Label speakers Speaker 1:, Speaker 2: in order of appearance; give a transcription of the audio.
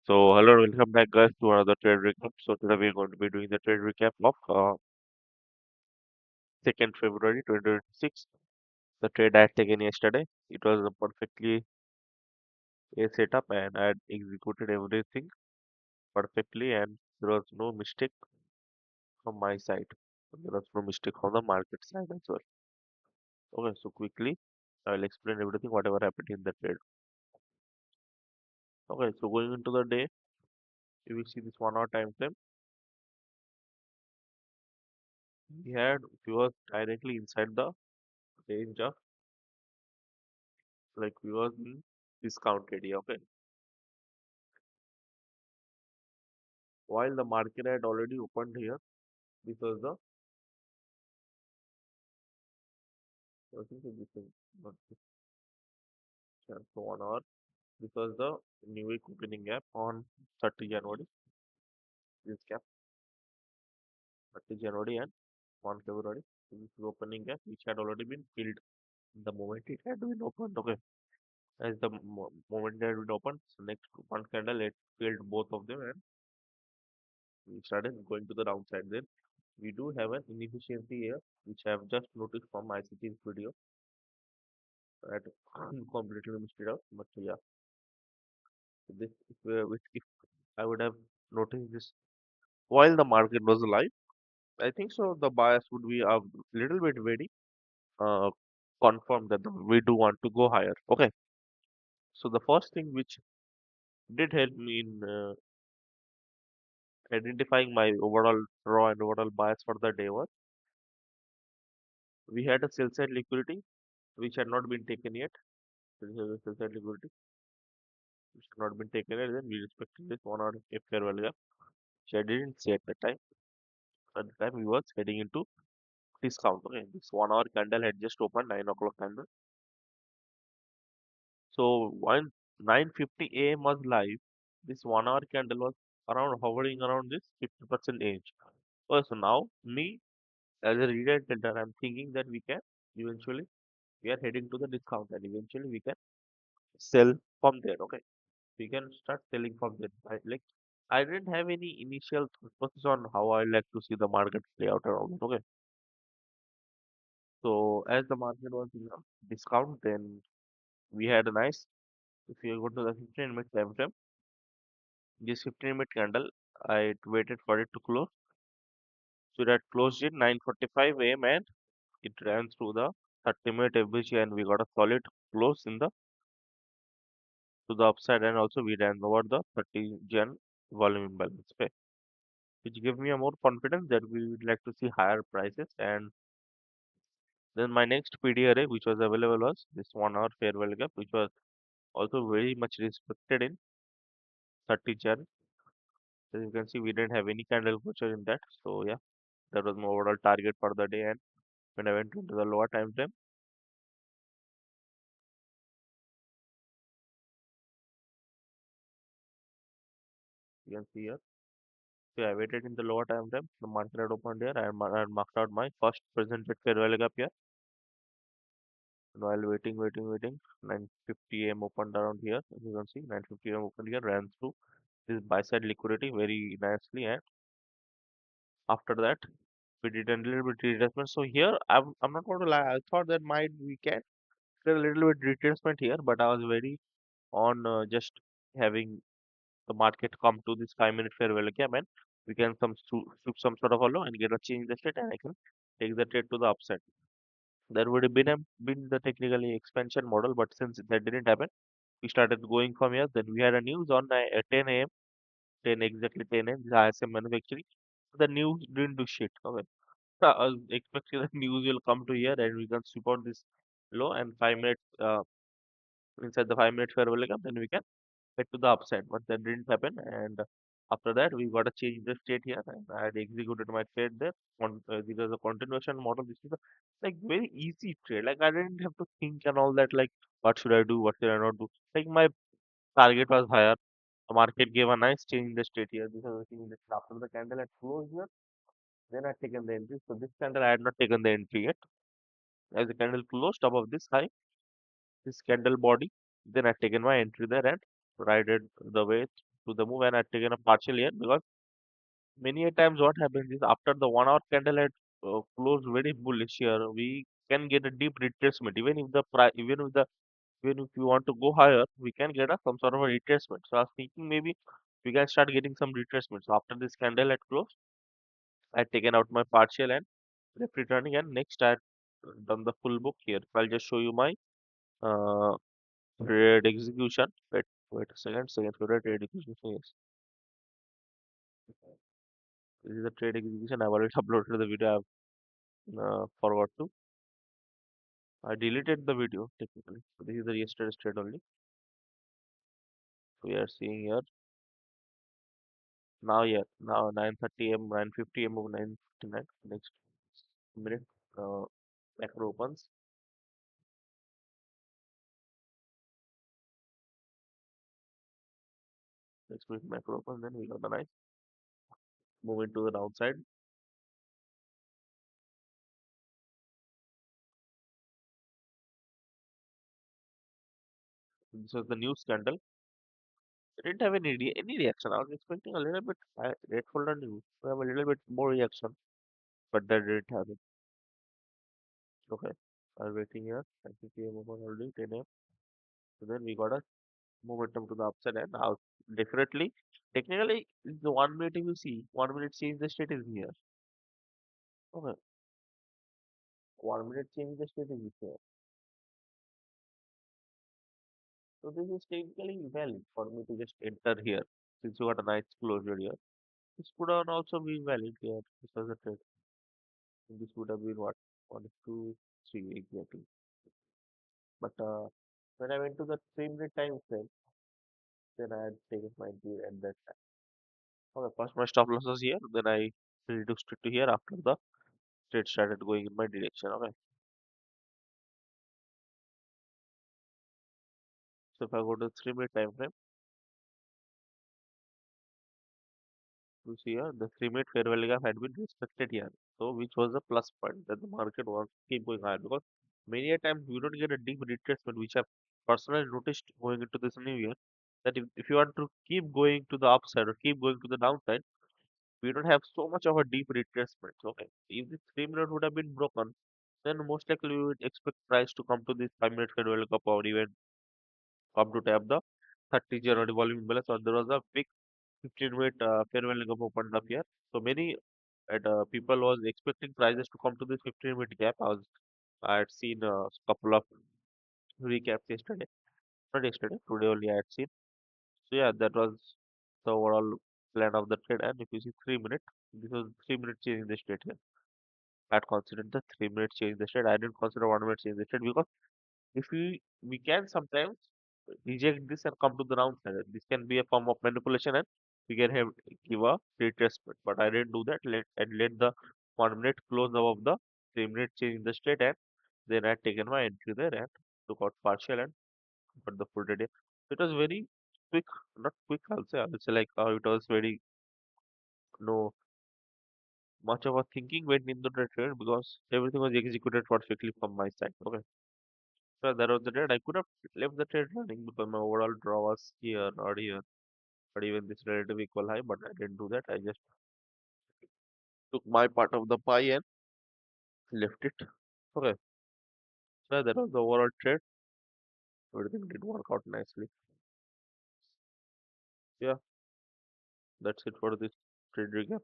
Speaker 1: So, hello, welcome back, guys, to another trade recap. So, today we're going to be doing the trade recap of 2nd February 2026. The trade I had taken yesterday. It was a perfectly a setup, and I had executed everything perfectly, and there was no mistake from my side. There was no mistake from the market side as well. Okay, so quickly, I will explain everything, whatever happened in the trade. Okay, so going into the day, you will see this 1 hour time frame. We was directly inside the range of we was in discount area. Okay, while the market had already opened here, this was the I think this is not this chart for 1 hour. This was the new week opening gap on 30 January. This gap 30 January and 1 February. So this is opening gap which had already been filled the moment it had been opened. Okay, as the moment it had been opened, so next one candle it filled both of them and we started going to the downside. Then we do have an inefficiency here which I have just noticed from my ICT's video. I had completely missed it out, but yeah, this if I would have noticed this while the market was alive. I think so. The bias would be a little bit very uh, confirmed that we do want to go higher. Okay, so the first thing which did help me in identifying my overall raw and overall bias for the day was we had a sell side liquidity which had not been taken yet. There is a sell side liquidity which had not been taken yet. Then we respected this 1 hour if fair value gap, which I didn't see at the time. At the time we was heading into discount. Okay, this 1 hour candle had just opened 9 o'clock candle. So when 9:50 a.m. was live, this 1 hour candle was around hovering around this 50% edge. So now me as a retail trader, I'm thinking that we can eventually we are heading to the discount and eventually we can sell from there. Okay, we can start selling from there. I didn't have any initial thought process on how I like to see the market play out around it. Okay, so as the market was in a discount, then we had a nice. If you go to the 15-minute time frame, this 15-minute candle, I waited for it to close. So that closed in 9:45 a.m. and it ran through the 30-minute FVG and we got a solid close in the to the upside and also we ran over the 30 Jan volume imbalance. Okay, which gave me a more confidence that we would like to see higher prices. And then my next PDRA, which was available, was this 1 hour fair value gap, which was also very much respected in 30 Jan. As you can see, we didn't have any candle closure in that. So yeah, that was my overall target for the day. And when I went into the lower time frame, you can see here. So I waited in the lower time frame. The market had opened here. I had marked out my first presented fair value gap here. And while waiting, 9:50 a.m. opened around here. As you can see, 9:50 a.m. opened here, ran through this buy side liquidity very nicely. And after that, we did a little bit retracement. So here, I'm not going to lie. I thought that might we can get a little bit retracement here, but I was very on just having the market come to this 5 minute fair value gap and we can shoot some sort of a low and get a change the state and I can take the trade to the upside. There would have been the technically expansion model, but since that didn't happen, we started going from here. Then we had a news on 10 a.m. 10 exactly 10 a.m. The ISM manufacturing. The news didn't do shit. Okay. I was expecting the news will come to here and we can support this low and 5 minutes inside the 5 minute fair value gap, then we can head to the upside. But that didn't happen. And after that, we got to change the state here. And I had executed my trade there. This is a continuation model. This is a like very easy trade. Like I didn't have to think and all that. Like what should I do? What should I not do? Like my target was higher. The market gave a nice change in the state here. This is the thing that after the candle had closed here, then I had taken the entry. So this candle I had not taken the entry yet. As the candle closed above this high, this candle body, then I had taken my entry there and rided the way. to the move and I'd taken a partial here because many a times what happens is after the 1 hour candle had closed very bullish here, we can get a deep retracement. Even if the price, even if you want to go higher, we can get a some sort of a retracement. So I was thinking maybe we can start getting some retracement. So after this candle had closed, I had taken out my partial and left returning, and next I had done the full book here. I'll just show you my uh, trade execution. Wait a second, second for trade execution. Yes, this is the trade execution. I've already uploaded the video. I've forgot to. I deleted the video technically. So this is the yesterday's trade only. We are seeing here now. Yeah, now 9:30 m, 9:50 m, 9:59. Next minute, uh, macro opens. Next minute, macro opens. Then we got a nice move into the downside. This was the new scandal. It didn't have any reaction. I was expecting a little bit. Red folder new. We have a little bit more reaction, but that didn't happen. Okay, I'm waiting here. I think we have already 10 a.m. So then we got a momentum to the upside and out. Definitely, technically, the 1 minute if you see, 1 minute change the state is here. Okay, 1 minute change the state is here. So this is technically valid for me to just enter here since you got a nice closure here. This could have also be valid here. This was a trade. This would have been what? One, two, three exactly. But when I went to the 3 minute time frame, then I had taken my deal at that time. Okay, first my stop loss was here, then I reduced it to here after the trade started going in my direction. Okay. So if I go to 3 minute time frame, you see here the 3 minute fair value gap had been respected here. So which was a plus point that the market wants to keep going higher because many a times we don't get a deep retracement, which I've personally noticed going into this new year. That if you want to keep going to the upside or keep going to the downside, we don't have so much of a deep retracement. Okay. If the 3 minute would have been broken, then most likely we would expect price to come to this 5 minute fair value gap or even come to tap the 30 January volume imbalance or there was a big 15 minute fair value gap opened up here. So many people was expecting prices to come to this 15 minute gap. I had seen a couple of recaps yesterday, not yesterday, today only I had seen. So yeah, that was the overall plan of the trade. And if you see 3 minute, this was 3 minute change in the state here. I had considered the 3 minute change in the state. I didn't consider 1 minute change in the state because if we can sometimes reject this and come to the round side. This can be a form of manipulation and we can have give a retracement. But I didn't do that. Let the 1 minute close above the 3 minute change in the state and then I had taken my entry there and took out partial and got the full trade. It was very quick, not quick. I'll say like it was very no much of a thinking went into the trade because everything was executed perfectly from my side. Okay. So that was the trade. I could have left the trade running because my overall draw was here, not here. But even this relative equal high, but I didn't do that. I just took my part of the pie and left it. Okay, so that was the overall trade. Everything did work out nicely. Yeah, that's it for this trade recap.